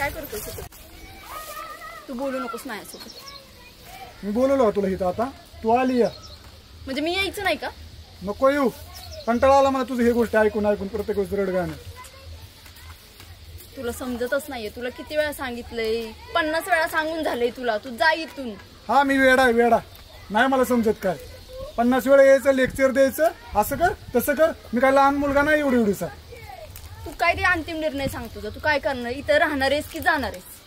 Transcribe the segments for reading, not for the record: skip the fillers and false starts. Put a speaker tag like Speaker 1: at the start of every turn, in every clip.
Speaker 1: काय करतोस तू? बोलू नकोस माझ्यासोबत.
Speaker 2: मी बोलवलो तुला इथं, आता तू आली या.
Speaker 1: म्हणजे मी यायचं नाही का?
Speaker 2: नको येऊ, कंटाळा आला मला तुझं हे गोष्ट ऐकून ऐकून, प्रत्येक गोष्ट रडगाणं.
Speaker 1: तुला समजतच नाहीये. तुला किती वेळा सांगितलंय, 50 वेळा सांगून झालंय तुला, तू जा इथून.
Speaker 2: हा मी वेडा आहे, वेडा नाही मला समजत काय. 50 वेळा यायचं, लेक्चर द्यायचं, असं कर तसं कर. मी काय लहान मुलगा नाही एवढी एवढीसा.
Speaker 1: तू काय ते अंतिम निर्णय सांग तुझा. तू काय करणार? इथं राहणार आहेस की जाणार आहेस?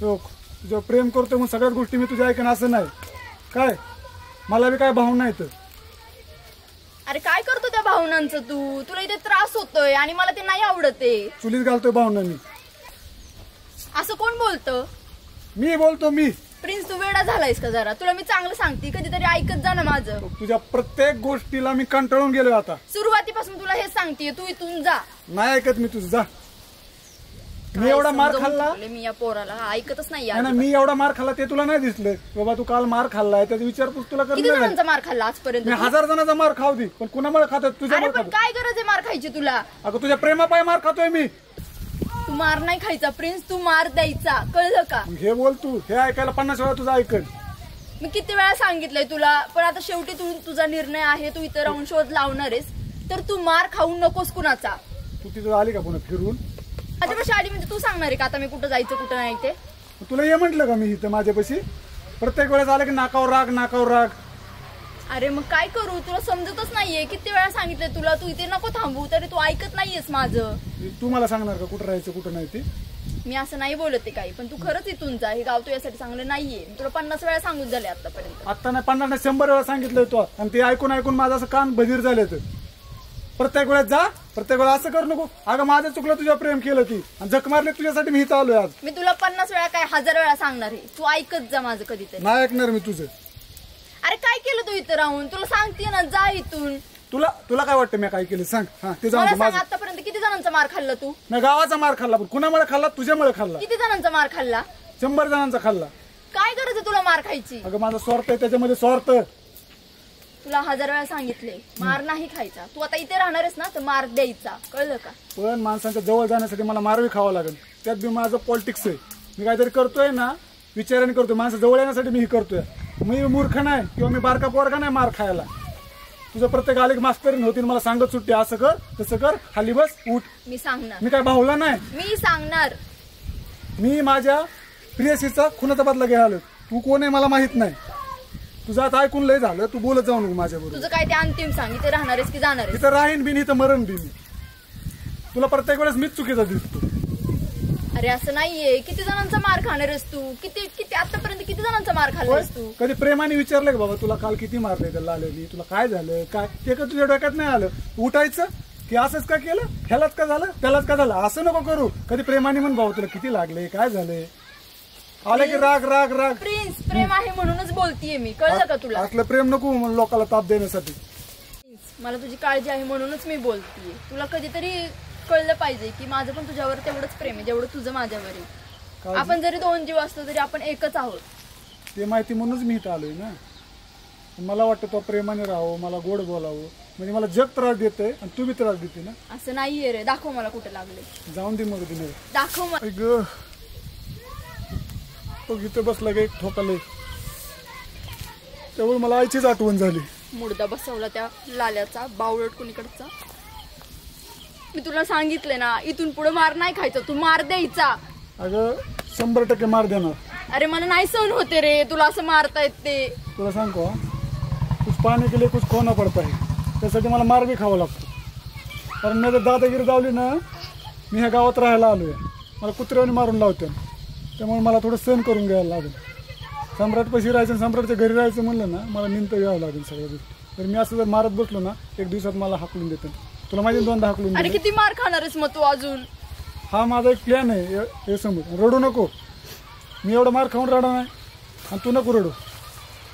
Speaker 2: तुझ्या प्रेम करतो मग सगळ्याच गोष्टी मी तुझ्या ऐकन असं नाही काय. मला बी काय भावना नाही तर.
Speaker 1: अरे काय करतो त्या भावनांचं तू? तुला इथे त्रास होतोय आणि मला ते नाही आवडत आहे.
Speaker 2: चुलीत घालतोय भावना मी.
Speaker 1: असं कोण बोलतं?
Speaker 2: मी बोलतो मी.
Speaker 1: प्रिन्स तू वेडा झालायस का जरा? तुला मी चांगलं सांगते, कधीतरी ऐकत जा ना माझं.
Speaker 2: तुझ्या प्रत्येक गोष्टीला मी कंटाळून गेलोय आता.
Speaker 1: सुरुवातीपासून तुला हेच सांगते, तू इथून जा.
Speaker 2: नाही ऐकत मी तुझं, जा. मी एवढा मार खाल्ला,
Speaker 1: मी या पोराला ऐकतच नाही.
Speaker 2: मी एवढा मार खाल्ला ते तुला नाही दिसलं बाबा. तू काल मार खाल्लाय त्याचा विचारपूस तुला
Speaker 1: किती जणांचा मार खाल्ला आजपर्यंत?
Speaker 2: मी 1000 जणांचा मार खाऊ दे, पण कुणामुळे खातो? तुझ्यामुळे खातो.
Speaker 1: काय गरज आहे मार खायची तुला?
Speaker 2: अगं तुझ्या प्रेमापायी मार खातोय मी.
Speaker 1: तू मार नाही खायचा प्रिन्स, तू मार द्यायचा, कळलं का?
Speaker 2: हे बोल तू, हे ऐकायला 50 वेळा तुझं ऐकन.
Speaker 1: मी किती वेळा सांगितलंय तुला, पण आता शेवटी तुझा निर्णय आहे. तू इथं राहून शोध लावणार आहेस तर तू मार खाऊ नकोस कुणाचा.
Speaker 2: तू तिथं आली का पुन्हा फिरून?
Speaker 1: माझ्यापाशी आली म्हणजे तू सांगणार आहे का आता मी कुठं जायचं कुठं नाही ते?
Speaker 2: तुला ये म्हटलं का मी इथं माझ्यापाशी? प्रत्येक वेळेस आलं की नाकावर राग, नाकावर राग.
Speaker 1: अरे मग काय करू? तुला समजतच नाहीये. किती वेळा सांगितलंय तुला, तू इथे नको थांबू, तरी तू ऐकत नाहीयेस माझं.
Speaker 2: तू मला सांगणार का कुठं राहायचं कुठं नाही ते?
Speaker 1: मी असं नाही बोलते काही, पण तू खरंच इथून जा. हे गाव तुझ्यासाठी चांगलं नाहीये. मी तुला 50 वेळा सांगून झाले आतापर्यंत.
Speaker 2: आता नाही 50 नाही 100 वेळा सांगितलंय तो, आणि ते ऐकून ऐकून माझं असं कान बधीर झाले. तर प्रत्येक वेळेस जा, प्रत्येक वेळा असं करू नको. अगं माझं चुकलं, तुझ्या प्रेम केलं ती आणि जख मारले तुझ्यासाठी मी इथं आलोय आज.
Speaker 1: मी तुला 50 वेळा काय 1000 वेळा सांगणार आहे, तू ऐकत जा माझं कधीतरी.
Speaker 2: नाही ऐकणार मी तुझं.
Speaker 1: अरे काय केलं तू इथं राहून? तुला सांगते ना, जा इथून.
Speaker 2: तुला काय वाटतं मी काय केलं सांग? हा ते
Speaker 1: मला
Speaker 2: जाऊन
Speaker 1: सांग, आतापर्यंत किती जणांचा मार खाल्ला तू?
Speaker 2: मी गावाचा मार खाल्ला, पण कुणामुळे खाल्ला? तुझ्यामुळे खाल्ला.
Speaker 1: किती जणांचा मार खाल्ला?
Speaker 2: 100 जणांचा खाल्ला.
Speaker 1: काय गरज आहे तुला मार खायची?
Speaker 2: अगं माझा स्वार्थ आहे त्याच्यामध्ये, स्वार्थ.
Speaker 1: तुला 1000 वेळा सांगितले मार नाही खायचा. तू आता इथे राहणार आहेस ना, तर मार द्यायचा, कळलं का?
Speaker 2: पण माणसांच्या जवळ जाण्यासाठी मला मारवी खावा लागेल. त्यात बी माझं पॉलिटिक्स आहे. मी काहीतरी करतोय ना, विचाराने करतोय. माणसं जवळ येण्यासाठी मी हे करतोय. मी मूर्ख नाही किंवा मी बारका पोरगा नाही मार खायला. तुझं प्रत्येक आले मास्तरीन होती, मला सांगत सुट्टी, असं कर तसं कर, खाली बस, उठ.
Speaker 1: मी सांगणार.
Speaker 2: मी काय भावला नाही.
Speaker 1: मी सांगणार.
Speaker 2: मी माझ्या प्रियसीचा खुनाचा बदला घ्यायला. तू कोण आहे मला माहित नाही. तुझं आता ऐकून लय झालं, तू बोलत जाऊ नको माझ्याबरोबर.
Speaker 1: तुझं काय ते अंतिम सांग, इथे राहणार आहेस की जाणार आहेस?
Speaker 2: इथं राहीन बिन, इथं मरण बिन. तुला प्रत्येक वेळेस मीच चुकीचा दिसतो.
Speaker 1: अरे असं नाहीये. किती जणांचा मार खाणार आहेस तू? किती आतापर्यंत किती जणांचा मार खाल्लास तू?
Speaker 2: कधी प्रेमाने विचारलं का बाबा तुला काल किती मारले त्याला आलेली, तुला काय झालं काय? ते का तुझ्या डोक्यात नाही आलं? उठायचं की असंच का केलं, ह्यालाच का झालं, त्यालाच का झालं, असं नको करू. कधी प्रेमाने म्हण भाऊ तुला किती लागले, काय झाले. आले की राग राग राग.
Speaker 1: प्रिन्स, प्रेम आहे म्हणूनच बोलतीये मी, कळलं का तुला?
Speaker 2: असलं प्रेम नको लोकांना ताप देण्यासाठी.
Speaker 1: मला तुझी काळजी आहे म्हणूनच मी बोलतीये. तुला कधीतरी कळलं पाहिजे की माझं पण तुझ्यावर तेवढंच प्रेम आहे जेवढं तुझं माझ्यावर आहे. आपण जरी 2 जीव असतो तरी आपण एकच आहोत.
Speaker 2: ते माहिती म्हणूनच मी इथं आलोय ना. मला वाटतं तो प्रेमाने राहावं, मला गोड बोलावं, म्हणजे मला जग त्रास देतोय आणि तू बी त्रास देते ना.
Speaker 1: असं नाहीये रे. दाखव मला कुठे लागले.
Speaker 2: जाऊन दे मग दिने,
Speaker 1: दाखव मला.
Speaker 2: इथं बसला का एक ठोकाले, त्यामुळे मला आईचीच आठवण झाली.
Speaker 1: मुर्दा बसवला त्या लाल्याचा, बावळट कुणीकडचा. मी तुला सांगितले ना, इथून पुढे मार नाही खायचा, तू मार द्यायचा.
Speaker 2: अगं 100% मार देणार.
Speaker 1: अरे मला नाही सहन होते रे तुला असं मारतायत ते.
Speaker 2: तुला सांगतो, कुछ पाने के लिए कुछ खोना पडता है. त्यासाठी मला मार बी खावा लागतो. कारण मी जर दादागिरी लावली ना, मी ह्या गावात राहायला आलोय, मला कुत्र्याने मारून लावते. त्यामुळे मला थोडं सहन करून घ्यायला लागेल. सम्राटपाशी राहायचं, सम्राटच्या घरी राहायचं म्हणलं ना, मला निंत यावं लागेल सगळ्या गोष्टी. तर मी असं जर मारत बसलो ना, एक दिवसात मला हाकलून देतं. तुला माहिती 2दा हाकलून.
Speaker 1: अरे किती मार खाणार आहेस मग तू अजून?
Speaker 2: हा माझा एक प्लॅन आहे, हे समज. रडू नको. मी एवढं मार खाऊन रडा नाही आणि तू नको रडू.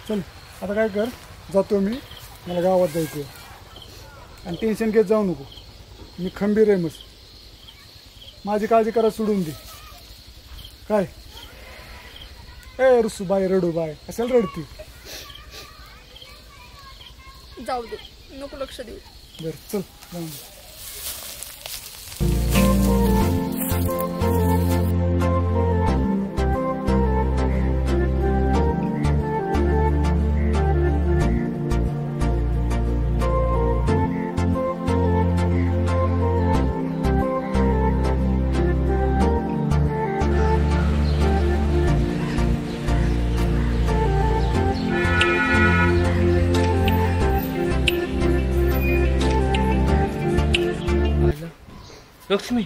Speaker 2: चल आता काय कर, जातो मी, मला गावात जायचं आणि टेन्शन घेत जाऊ नको. मी खंबीर आहे मस्त. माझी काळजी करा सोडून दे. काय ए रुसू बाय, रडू बाय, कशाला रडती?
Speaker 1: जाऊ दे, नको लक्ष देऊ.
Speaker 2: बरं चल जाऊ.
Speaker 3: लक्ष्मी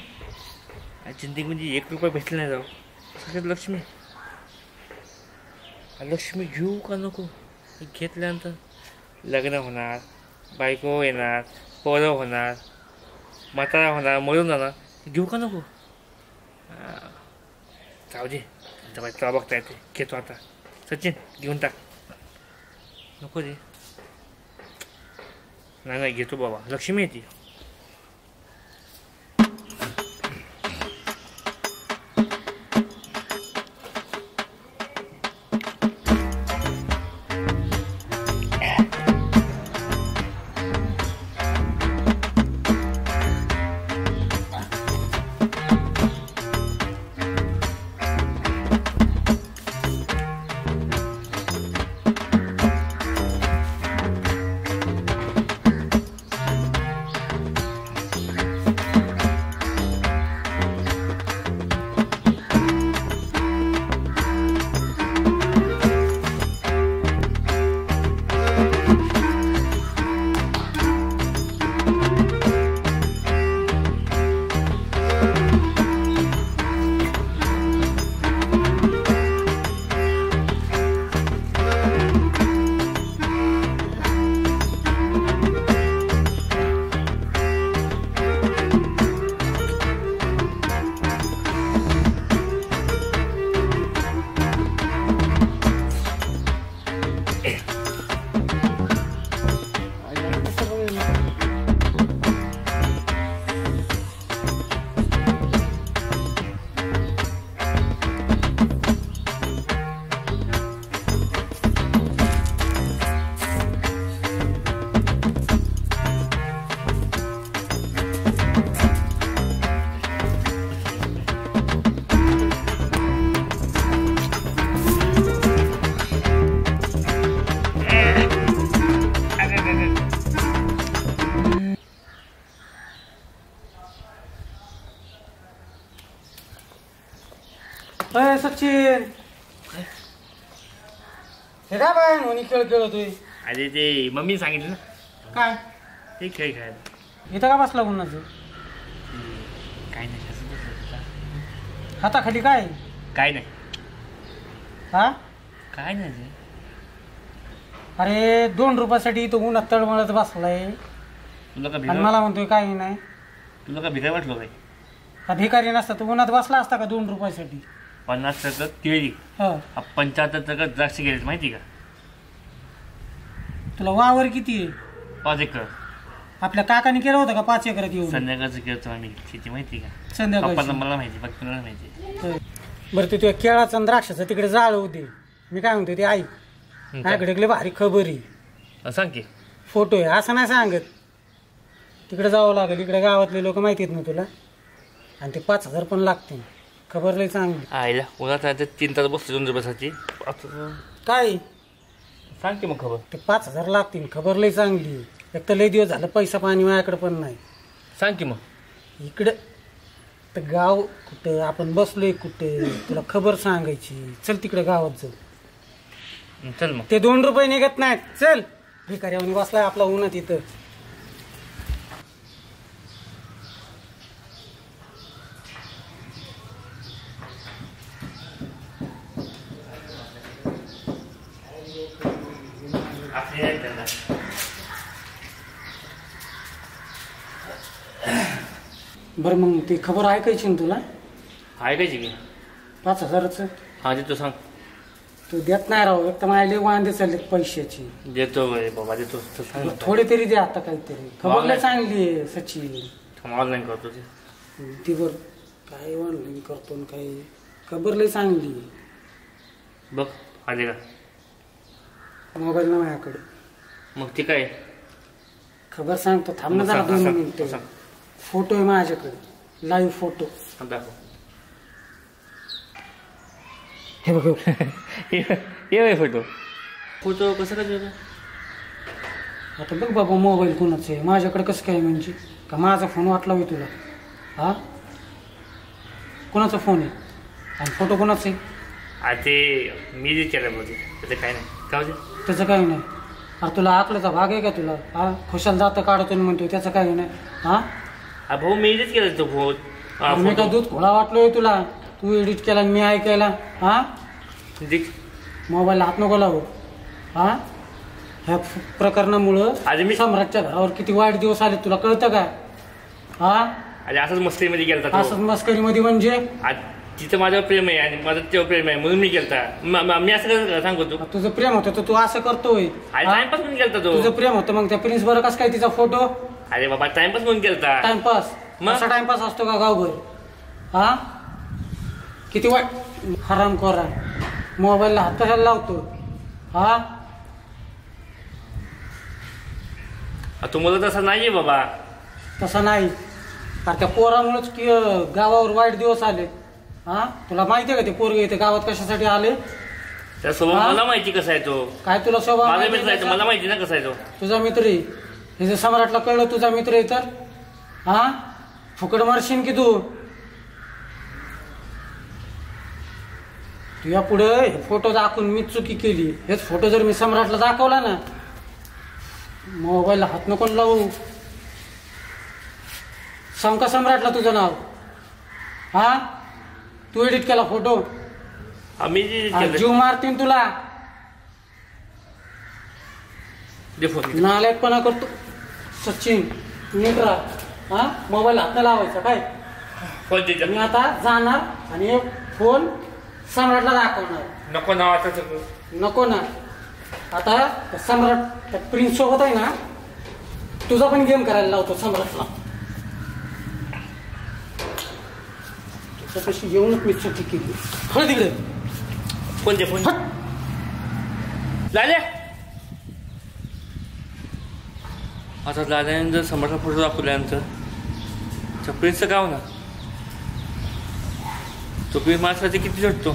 Speaker 3: जिंदगी म्हणजे 1 रुपया भेटला नाही जाऊ सगळ्यात लक्ष्मी. लक्ष्मी घेऊ का नको? घेतल्यानंतर लग्न होणार, बायको येणार, पोरं होणार, म्हातारा होणार, मरून जाणार. घेऊ का नको? जाऊ दे तुला बघता येते. घेतो आता. सचिन घेऊन टाक. नको दे. नाही घेतो बाबा. लक्ष्मी येते.
Speaker 4: अय सचिन हे काय बाय म्हणी खेळ खेळतोय.
Speaker 3: अरे ते मम्मी सांगितलं ना
Speaker 4: काय
Speaker 3: ते खेळ खेळायला.
Speaker 4: इथं का बसला उन्हाचं?
Speaker 3: काय नाही असं बसलं.
Speaker 4: हाताखाली काय
Speaker 3: काय नाही.
Speaker 4: हा
Speaker 3: काय नाही रे.
Speaker 4: अरे 2 रुपयासाठी इथं उन्हात तळमळत बसलाय
Speaker 3: तुला का
Speaker 4: आणि
Speaker 3: भिकार
Speaker 4: मला म्हणतोय काही नाही.
Speaker 3: तुला का भिकार वाटलो काय?
Speaker 4: हा भिकारी नसता तू उन्हात बसला असता का 2 रुपयासाठी?
Speaker 3: 50% केळी,
Speaker 4: हा
Speaker 3: 75% द्राक्ष गेले माहिती का?
Speaker 4: तुला वावर किती आहे?
Speaker 3: 5 एकर.
Speaker 4: आपल्या काकाने केलं होतं का 5 एकरात येऊन?
Speaker 3: संध्याकाळचं खेळतो आम्ही शेती माहिती का?
Speaker 4: संध्याकाळी
Speaker 3: पप्पाला मला माहिती बाकी तुला माहिती.
Speaker 4: बरं ते तुझ्या केळाचं आणि द्राक्षाचं तिकडे जाळ होते. मी काय म्हणतो ते ऐक माझ्याकडे भारी खबर आहे.
Speaker 3: सांग की.
Speaker 4: फोटो आहे असं नाही सांगत. तिकडे जावं लागेल. इकडे गावातले लोक माहिती आहेत ना तुला. आणि ते 5,000 पण लागते. खबर लई चांगली.
Speaker 3: आईला उन्हात 3 तास बसतो 2 रुपयासाठी.
Speaker 4: काय
Speaker 3: सांग की मग खबर.
Speaker 4: ते 5,000 लागतील. खबर लई चांगली. एक तर लई दिवस झालं पैसा पाणी माझ्याकडे पण नाही.
Speaker 3: सांग की मग.
Speaker 4: इकडं तर गाव कुठं आपण बसलोय कुठं तुला खबर सांगायची. चल तिकडे गावात जाऊ.
Speaker 3: चल मग.
Speaker 4: ते 2 रुपये निघत नाहीत. चल भिकाऱ्यावनी बसलाय आपला उन्हात इथं. बरं मग ती खबर ऐकायची ना तुला?
Speaker 3: ऐकायची की.
Speaker 4: 5,000चं
Speaker 3: हा देतो सांग.
Speaker 4: तू देत नाही राहू. एक तर माझ्या लई वांदे चाललेत पैशाची.
Speaker 3: देतो बाबा देतो. सांग ना.
Speaker 4: थोडे तरी दे आता काहीतरी. खबर लई चांगली आहे सचिन.
Speaker 3: ऑनलाईन करतो ते.
Speaker 4: ती बर काय ऑनलाईन करतो न काय खबर लई चांगली आहे.
Speaker 3: बघ आले का?
Speaker 4: मोबाईल ना माझ्याकडे.
Speaker 3: मग ते काय?
Speaker 4: खबर सांगतो. थांब ना जरा 2 मिनिटं. फोटो आहे माझ्याकडे. Live photo.
Speaker 3: दाखव.
Speaker 4: हे बघ
Speaker 3: ये फोटो. फोटो कसं काय?
Speaker 4: आता बघ बाबा मोबाईल कोणाचं आहे. माझ्याकडे कसं काय म्हणजे का माझा फोन वाटला होय तुला? हा कोणाचा फोन आहे आणि फोटो कोणाचा आहे?
Speaker 3: ते मी जे केलं बोलते त्याचं काय नाही. काय होते
Speaker 4: त्याचं काही नाही. अरे तुला आकल्याचा भाग आहे का तुला? हा खुशाल जातं काढतो म्हणतो त्याचं काही नाही. हा
Speaker 3: भाऊ मी एडिट केला तो
Speaker 4: मी का दूध खोळा वाटलोय तुला? तू एडिट केला मी ऐकायला? हा, मोबाईल हात नको लावू. हा, ह्या प्रकरणामुळं
Speaker 3: मी
Speaker 4: सम्राटच्या घरावर किती वाईट दिवस आले तुला कळतं का? हा,
Speaker 3: अरे असंच मस्करीमध्ये गेलता
Speaker 4: असंच मस्करीमध्ये म्हणजे?
Speaker 3: तिथं माझ्यावर प्रेम आहे आणि माझं तेव्हा प्रेम आहे म्हणून मी गेलता. मी असं कसं सांगतो तू?
Speaker 4: तुझं प्रेम होतं तर तू असं करतोय?
Speaker 3: टाइमपास म्हणून गेलता तो.
Speaker 4: तुझं प्रेम होतं मग त्या प्रिन्स बरं कसं काय तिचा फोटो?
Speaker 3: अरे बाबा टाइमपास म्हणून गेलता.
Speaker 4: टाइमपास? असा टाइमपास असतो का गावभर? हा, किती वाईट हरामखोर आहे. मोबाईलला हात कशाला लावतो? हा,
Speaker 3: तू मला तसा नाहीये बाबा.
Speaker 4: तसं नाही, कारण त्या पोरामुळेच की गावावर वाईट दिवस आले. हा, तुला माहिती आहे का ते पोरगे इथे गावात कशासाठी आले?
Speaker 3: त्या स्वभाव मला माहिती कसा आहे तो.
Speaker 4: काय तुला स्वभाव?
Speaker 3: माझा मित्र आहे तो, मला माहिती ना कसा आहे तो.
Speaker 4: तुझा मित्र आहे हे जे सम्राटला कळलं तुझा मित्र आहे तर हा फुकट मारशील की तू? तुझ्या पुढे हे फोटो दाखवून मी चुकी केली. हेच फोटो जर मी सम्राटला दाखवला ना, मोबाईलला हात नको लावू. सांग का सम्राटला तुझं नाव? हा, तू एडिट केला फोटो?
Speaker 3: आम्ही
Speaker 4: जीव मारतीन तुला. नालायकपणा करतो सचिन. नीट राहा. हा, मोबाईल हात नाही लावायचा काय? मी आता जाणार आणि एक फोन सम्राटला दाखवणार.
Speaker 3: नको नावाचा
Speaker 4: नको ना. आता सम्राट त्या प्रिन्स सोबत आहे ना, तुझा पण गेम करायला लावतो सम्राटला. तुझ्यापाशी येऊनच मी चुकी केली. हळ तिकडे
Speaker 3: फोन दे. फोन लाल्या. आता लाल्याने जर सम्राटला फोटो दाखवल्यानंतर त्या प्रिन्सचं काय होणार? तो प्रेम माझ्यासाठी किती झटतो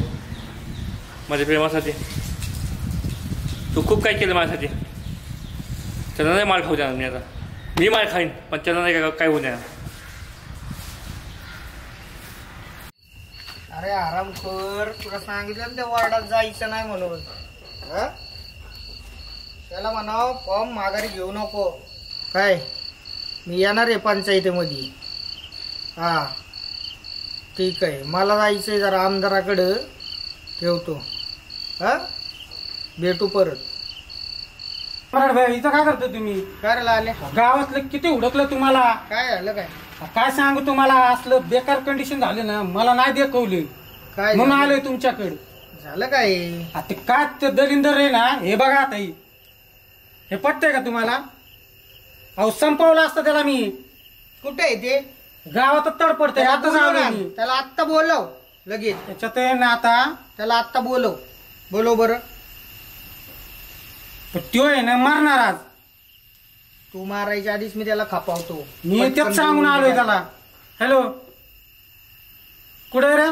Speaker 3: माझ्या प्रेमासाठी. तू खूप काय केलं माझ्यासाठी. त्यांना नाही मार खाऊ देणार मी. आता मी मार खाईन पण त्यांना नाही काय होऊ देणार.
Speaker 5: अरे आरामखोर, तुला सांगितलं ना त्या वॉर्डात जायचं नाही म्हणून. त्याला म्हणाव फॉर्म माघारी घेऊ नको. काय मी येणार आहे पंचायतीमध्ये. हा ठीक आहे, मला जायचंय जरा आमदाराकडं. ठेवतो. हा, भेटू परत.
Speaker 4: सम्राट भाई इथं काय करतो तुम्ही?
Speaker 5: काय आले
Speaker 4: गावातलं किती हुडकलं तुम्हाला?
Speaker 5: काय झालं? काय
Speaker 4: काय सांगू तुम्हाला, असलं बेकार कंडिशन झाले ना, मला नाही दाखवले
Speaker 5: काय
Speaker 4: म्हणून आलोय तुमच्याकडे.
Speaker 5: झालं काय?
Speaker 4: आता काय ते दलिंदर आहे ना, हे बघा आता हे पटतंय का तुम्हाला? अहो संपवलं असतं त्याला मी.
Speaker 5: कुठे आहे ते?
Speaker 4: गावातच तडपडतंय. आता जाऊ
Speaker 5: त्याला आत्ता बोलव लगेच.
Speaker 4: त्याच्यात आहे ना आता
Speaker 5: त्याला आत्ता बोलव बरं.
Speaker 4: त्यो आहे ना मारणार आज.
Speaker 5: तू मारायच्या आधीच मी त्याला खापावतो.
Speaker 4: मी तेच सांगून आलोय त्याला. हॅलो, कुठे रे?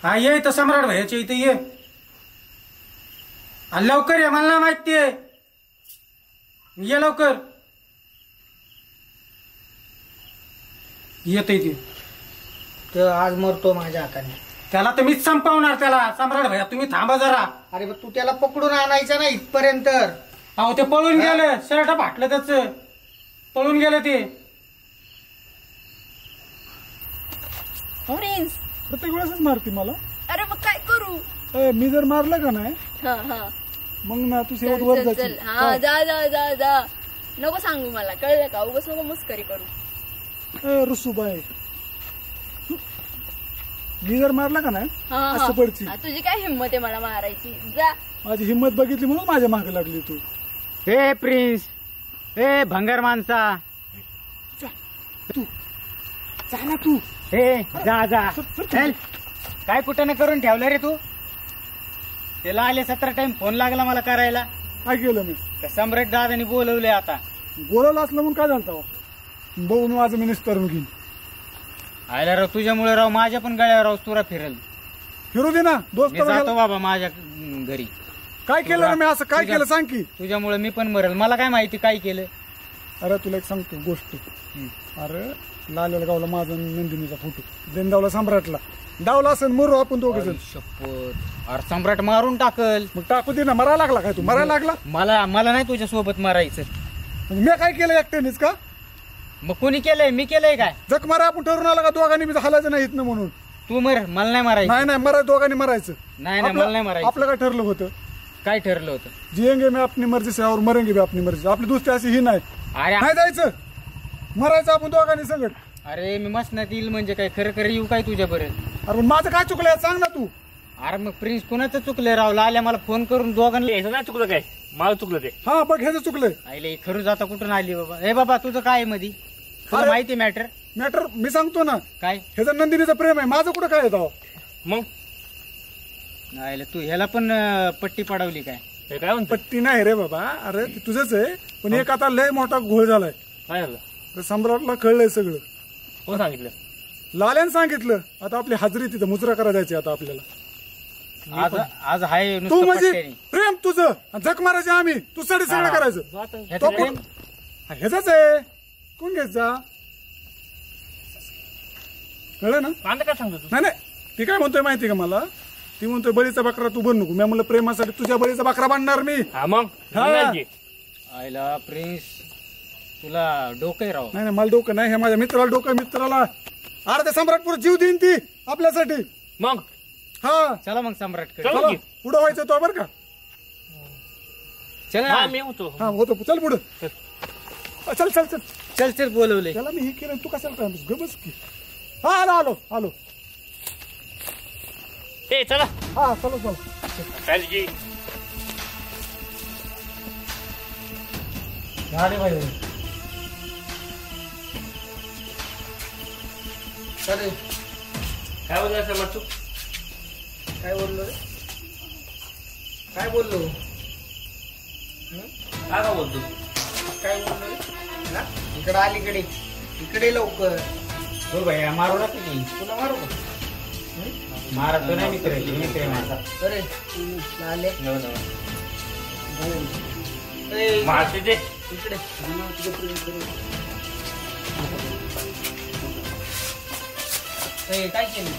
Speaker 4: हा ये इथं सम्राट भाईच्या इथे ये. लवकर ये, मला माहिती आहे. ये लवकर. येत इथे.
Speaker 5: तर आज मरतो माझ्या हाताने.
Speaker 4: त्याला तर मीच संपवणार त्याला. सम्राट भैया तुम्ही थांबा जरा.
Speaker 5: अरे तू त्याला पकडून आणायचं ना इथपर्यंत.
Speaker 4: अहो ते पळून गेलं. शर्ट फाटलं त्याच. पळून गेलं ते.
Speaker 1: प्रिन्स
Speaker 2: प्रत्येक वेळेसच मारते मला.
Speaker 1: अरे मग काय करू?
Speaker 2: मी जर मारलं का नाही
Speaker 1: हा हा
Speaker 2: मग ना तू
Speaker 1: चल
Speaker 2: शेवट वर
Speaker 1: चल
Speaker 2: जाशील.
Speaker 1: चल. हा जा जा जा जा. नको सांगू मला, कळलं का? उगाच नको मस्करी करू.
Speaker 2: रुसूबाई, मी जर मारला का नाही
Speaker 1: हा
Speaker 2: असं पडची.
Speaker 1: हा, तुझी काय हिंमत आहे मला मारायची? जा.
Speaker 2: माझी हिंमत बघितली म्हणून माझ्या मागे लागली तू.
Speaker 6: हे प्रिन्स, हे भंगार माणसा,
Speaker 2: तू जा ना तू.
Speaker 6: हे जा जा. चल, काय कुठं न करून ठेवलं रे तू? त्याला आले 17 टाइम फोन लागला मला करायला.
Speaker 2: काय केलं मी?
Speaker 6: सम्राट दादानी बोलवले. आता
Speaker 2: बोलावलं असलं म्हणून काय झालं? बघून माझं मी निस्तरून घेईन.
Speaker 6: आयला राव, तुझ्यामुळे राव माझ्या पण गळ्यावर राव तुरा फिरल.
Speaker 2: फिरू दे ना दोस्त.
Speaker 6: मी जातो बाबा माझ्या घरी.
Speaker 2: काय केलं रे मी? असं काय केलं सांग की.
Speaker 6: तुझ्यामुळे मी पण मरेल. मला काय माहिती काय केलं.
Speaker 2: अरे तुला एक सांगतो गोष्ट. अरे लालेला गावला माझा नंदिनीचा फोटो, देनदावला सम्राटला डावला असेल. मरू आपण दोघे जण.
Speaker 6: शपथ. अरे सम्राट मारून टाकल.
Speaker 2: मग टाकू दे ना. मरायला लागला काय तू? मरायला लागला?
Speaker 6: मला नाही तुझ्या सोबत मारायचं.
Speaker 2: मी काय केलं एकट्यानेच का?
Speaker 6: मग कोणी केलंय? मी केलंय काय?
Speaker 2: जख मारा आपण ठरवून आला का दोघांनी बी हालायचं नाही इथनं म्हणून.
Speaker 6: तू मर, मला नाही मारायचं.
Speaker 2: नाही मरायचं, दोघांनी मरायचं.
Speaker 6: नाही मला नाही मारायचं.
Speaker 2: आपलं काय ठरलं होतं?
Speaker 6: काय ठरलं होतं?
Speaker 2: जिएंगे मैं अपनी मर्जी से और मरेंगे भी अपनी मर्जी से. आपली दोस्ती अशी ही नाही.
Speaker 6: अरे
Speaker 2: नाही जायचं, मरायचं आपण दोघांनी संगत.
Speaker 6: अरे मी मसनात येईल म्हणजे काय? खरं खरं येऊ काय तुझ्यापर्यंत?
Speaker 2: अरे पण माझं काय चुकलं सांग ना तू.
Speaker 6: अरे मग प्रिन्स कोणाचं चुकलंय राव? आल्या मला फोन करून दोघांना.
Speaker 3: याचं नाही चुकलं काय, मला चुकलं ते.
Speaker 2: हा बघ ह्याचं चुकलंय.
Speaker 6: आईले खरंच आता कुठून आली बाबा? हे बाबा तुझं काय मधी? तुला
Speaker 2: अरे-
Speaker 6: माहिती मॅटर
Speaker 2: मॅटर मी सांगतो ना.
Speaker 6: काय?
Speaker 2: ह्याचं नंदिनीचं प्रेम आहे, माझं कुठं काय येतं?
Speaker 3: मग
Speaker 6: आईले तू ह्याला पण पट्टी पडवली काय?
Speaker 3: हे काय म्हणतो?
Speaker 2: पट्टी नाही रे बाबा. अरे ते तुझंच आहे, पण एक आता लय मोठा घोळ झालाय.
Speaker 3: काय झालं?
Speaker 2: तर सम्राटला कळलंय सगळं.
Speaker 3: कोण सांगितलं?
Speaker 2: लाल्यानं सांगितलं. आता आपली हाजरी तिथं मुजरा करा जायची आता आपल्याला.
Speaker 6: आज हाय
Speaker 2: तू
Speaker 6: नुसतं
Speaker 2: म्हणजे
Speaker 6: पट्ट्याने.
Speaker 2: प्रेम तुझं आणि झक मारायचे आम्ही, तू सगळं करायचं.
Speaker 6: ह्याचं
Speaker 2: तो
Speaker 6: प्रेम?
Speaker 2: कोण? ह्याचाच आहे. कोण घ्यायचा? कळलं ना?
Speaker 3: कांदा काय सांगतो तू?
Speaker 2: नाही ती काय म्हणतोय माहिती का मला? ती म्हणतोय बळीचा बकरा तू बन नको. मी म्हणलं प्रेमासाठी तुझ्या बळीचा बकरा बांधणार मी.
Speaker 3: हा मग
Speaker 2: हा.
Speaker 3: नाही.
Speaker 6: आईला प्रिन्स तुला डोकं आहे राव.
Speaker 2: नाही मला डोकं नाही, हे माझ्या मित्राला डोकं. मित्राला अरे ते सम्राटपूर जीव देईन ती आपल्यासाठी.
Speaker 3: मग
Speaker 2: हा
Speaker 6: चला मग सम्राटकडे.
Speaker 3: चला
Speaker 2: चला
Speaker 3: की.
Speaker 2: पुढं व्हायचं तो बरं का?
Speaker 6: चल
Speaker 3: हा
Speaker 6: ना.
Speaker 3: मी होतो.
Speaker 2: हा होतो. चल पुढं. चल चल चल.
Speaker 6: चल चल बोलवले.
Speaker 2: त्याला मी हे केलं, तू कशाला काय गबस की. हा आलो.
Speaker 3: ए चला
Speaker 2: हा चलो.
Speaker 3: काळजी.
Speaker 6: झाले बाई.
Speaker 5: अरे
Speaker 3: काय बोलला सर तू?
Speaker 5: काय बोललो रे? काय बोललो?
Speaker 3: काय का बोलतो?
Speaker 5: काय बोललो रे? हा? इकडे अलीकडे, इकडे लवकर.
Speaker 6: हो भैया मारू नका की.
Speaker 5: तुला मारू का?
Speaker 6: मारतो नाही मित्र माझा.
Speaker 5: अरे लाले. ए,
Speaker 3: मारते ते.
Speaker 5: इकडे ए, काय केलं?